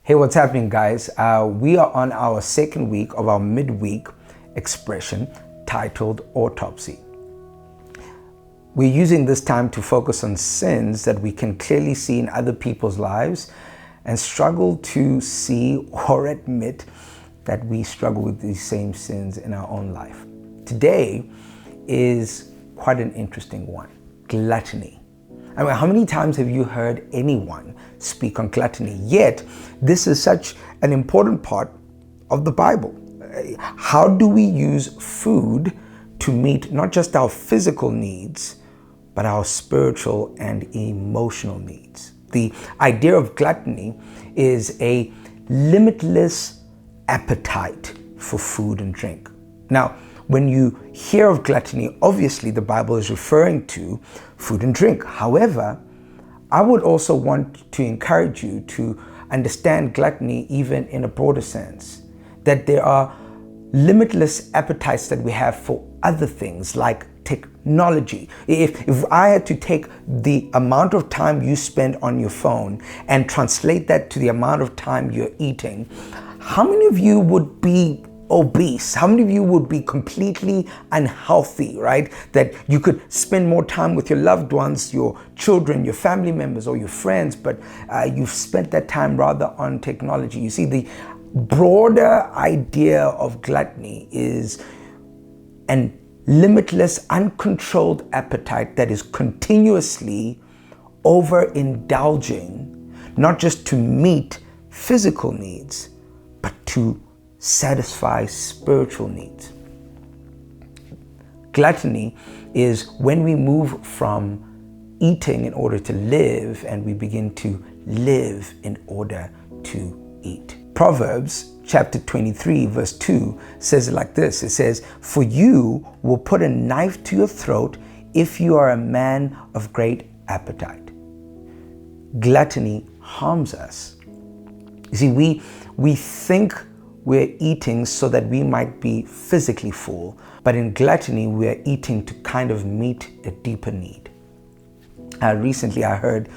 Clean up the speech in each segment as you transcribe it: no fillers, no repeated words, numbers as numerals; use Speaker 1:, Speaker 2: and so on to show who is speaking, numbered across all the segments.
Speaker 1: Hey, what's happening, guys? We are on our second week of our midweek expression titled Autopsy. We're using this time to focus on sins that we can clearly see in other people's lives and struggle to see or admit that we struggle with these same sins in our own life. Today is quite an interesting one: gluttony. I mean, how many times have you heard anyone speak on gluttony? Yet, this is such an important part of the Bible. How do we use food to meet not just our physical needs, but our spiritual and emotional needs? The idea of gluttony is a limitless appetite for food and drink. Now, when you hear of gluttony, obviously the Bible is referring to food and drink. However, I would also want to encourage you to understand gluttony even in a broader sense, that there are limitless appetites that we have for other things like technology. If I had to take the amount of time you spend on your phone and translate that to the amount of time you're eating, how many of you would be obese? How many of you would be completely unhealthy, right? That you could spend more time with your loved ones, your children, your family members, or your friends, but you've spent that time rather on technology. You see, the broader idea of gluttony is an limitless, uncontrolled appetite that is continuously overindulging, not just to meet physical needs, but to satisfy spiritual needs. Gluttony is when we move from eating in order to live and we begin to live in order to eat. Proverbs chapter 23 verse 2 says it like this. It says, "For you will put a knife to your throat if you are a man of great appetite." Gluttony harms us. You see, we think we're eating so that we might be physically full, but in gluttony, we're eating to kind of meet a deeper need. Recently, I heard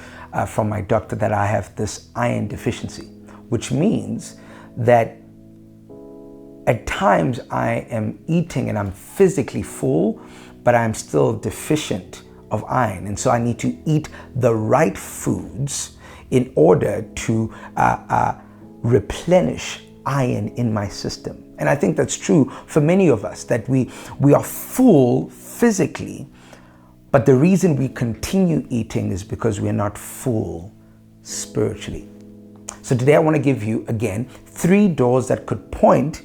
Speaker 1: from my doctor that I have this iron deficiency, which means that at times I am eating and I'm physically full, but I'm still deficient of iron. And so I need to eat the right foods in order to replenish iron in my system. And I think that's true for many of us, that we are full physically, but the reason we continue eating is because we're not full spiritually. So today I want to give you, again, 3 doors that could point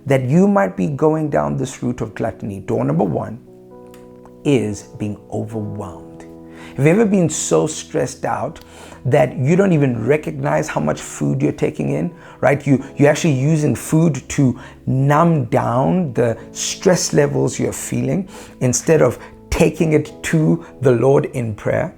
Speaker 1: that you might be going down this route of gluttony. Door number 1 is being overwhelmed. Have you ever been so stressed out that you don't even recognize how much food you're taking in, right? You're actually using food to numb down the stress levels you're feeling instead of taking it to the Lord in prayer?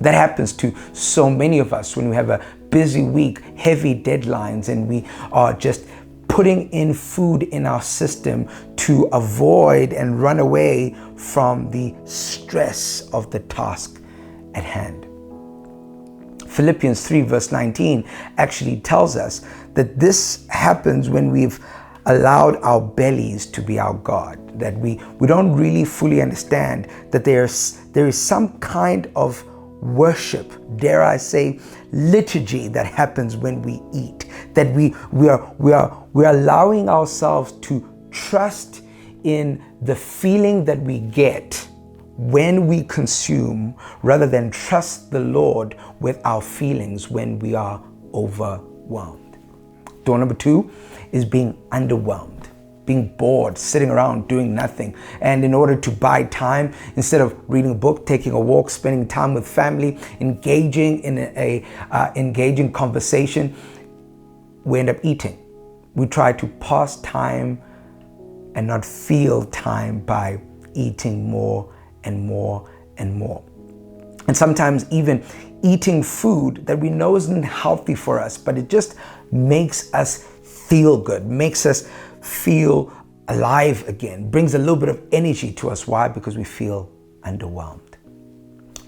Speaker 1: That happens to so many of us when we have a busy week, heavy deadlines, and we are just putting in food in our system to avoid and run away from the stress of the task at hand. Philippians 3 verse 19 actually tells us that this happens when we've allowed our bellies to be our God, that we don't really fully understand that there is some kind of worship, dare I say, liturgy that happens when we eat, that we are allowing ourselves to trust in the feeling that we get when we consume, rather than trust the Lord with our feelings when we are overwhelmed. Door number 2 is being underwhelmed. Being bored, sitting around doing nothing. And in order to buy time, instead of reading a book, taking a walk, spending time with family, engaging in a engaging conversation, we end up eating. We try to pass time and not feel time by eating more and more and more. And sometimes even eating food that we know isn't healthy for us, but it just makes us feel good, makes us feel alive again, brings a little bit of energy to us. Why? Because we feel underwhelmed.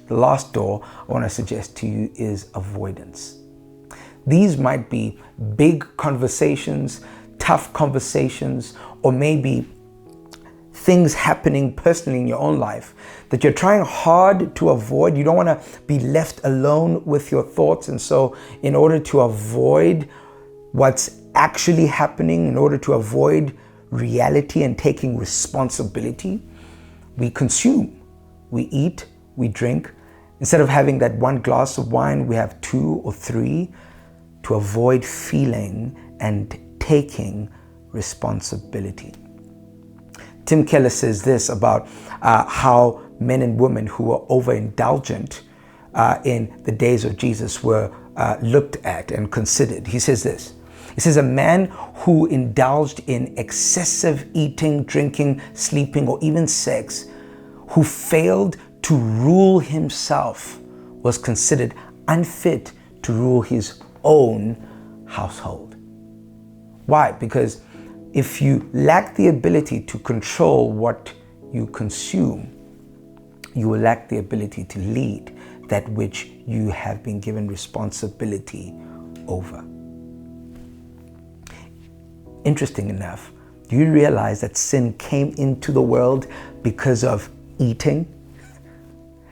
Speaker 1: The last door I want to suggest to you is avoidance. These might be big conversations, tough conversations, or maybe things happening personally in your own life that you're trying hard to avoid. You don't want to be left alone with your thoughts. And so in order to avoid what's actually happening, in order to avoid reality and taking responsibility, we consume, we eat, we drink. Instead of having that one glass of wine, we have 2 or 3 to avoid feeling and taking responsibility. Tim Keller says this about how men and women who were overindulgent in the days of Jesus were looked at and considered. He says this. He says, a man who indulged in excessive eating, drinking, sleeping, or even sex, who failed to rule himself, was considered unfit to rule his own household. Why? Because if you lack the ability to control what you consume, you will lack the ability to lead that which you have been given responsibility over. Interesting enough, do you realize that sin came into the world because of eating?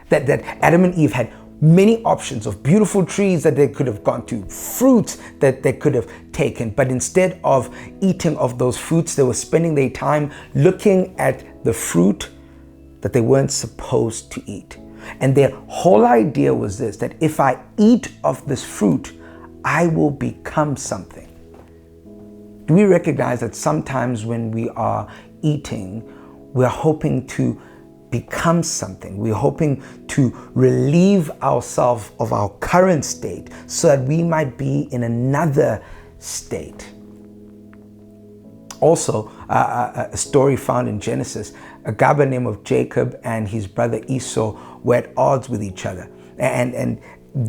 Speaker 1: That Adam and Eve had many options of beautiful trees that they could have gone to, fruits that they could have taken, but instead of eating of those fruits, they were spending their time looking at the fruit that they weren't supposed to eat. And their whole idea was this, that if I eat of this fruit, I will become something. Do we recognize that sometimes when we are eating, we're hoping to become something? We're hoping to relieve ourselves of our current state so that we might be in another state. Also, a story found in Genesis, a guy by the name of Jacob and his brother Esau were at odds with each other. And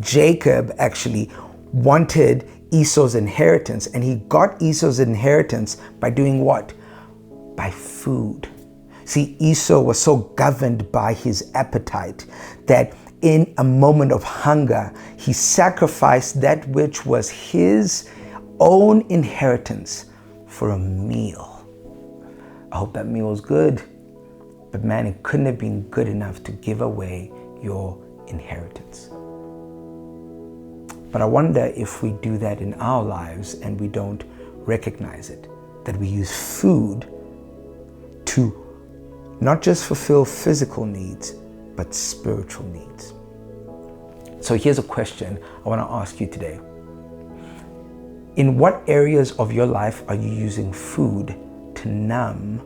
Speaker 1: Jacob actually wanted Esau's inheritance, and he got Esau's inheritance by doing what? By food. See, Esau was so governed by his appetite that in a moment of hunger, he sacrificed that which was his own inheritance for a meal. I hope that meal was good, but man, it couldn't have been good enough to give away your inheritance. But I wonder if we do that in our lives and we don't recognize it, that we use food to not just fulfill physical needs, but spiritual needs. So here's a question I want to ask you today. In what areas of your life are you using food to numb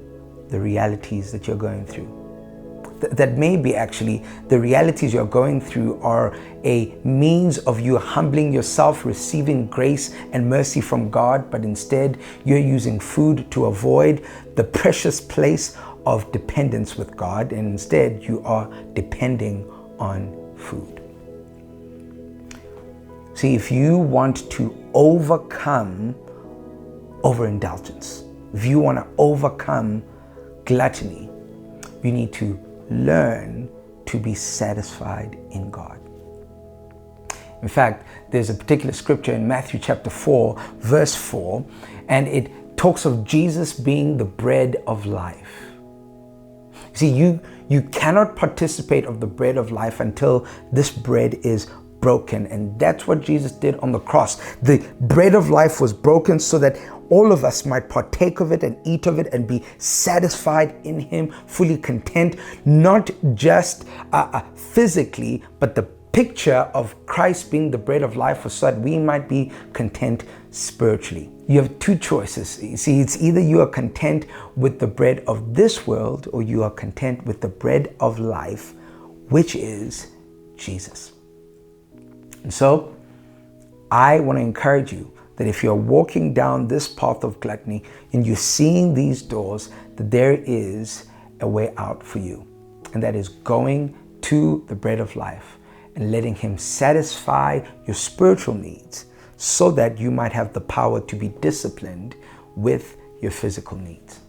Speaker 1: the realities that you're going through? That maybe actually the realities you're going through are a means of you humbling yourself, receiving grace and mercy from God, but instead you're using food to avoid the precious place of dependence with God, and instead you are depending on food. See, if you want to overcome overindulgence, if you want to overcome gluttony, you need to learn to be satisfied in God. In fact, there's a particular scripture in Matthew chapter 4, verse 4, and it talks of Jesus being the bread of life. See, you cannot participate of the bread of life until this bread is broken, and that's what Jesus did on the cross. The bread of life was broken so that all of us might partake of it and eat of it and be satisfied in Him, fully content, not just physically, but the picture of Christ being the bread of life was so that we might be content spiritually. You have two choices. You see, it's either you are content with the bread of this world or you are content with the bread of life, which is Jesus. And so I want to encourage you that if you're walking down this path of gluttony and you're seeing these doors, that there is a way out for you. And that is going to the bread of life and letting Him satisfy your spiritual needs so that you might have the power to be disciplined with your physical needs.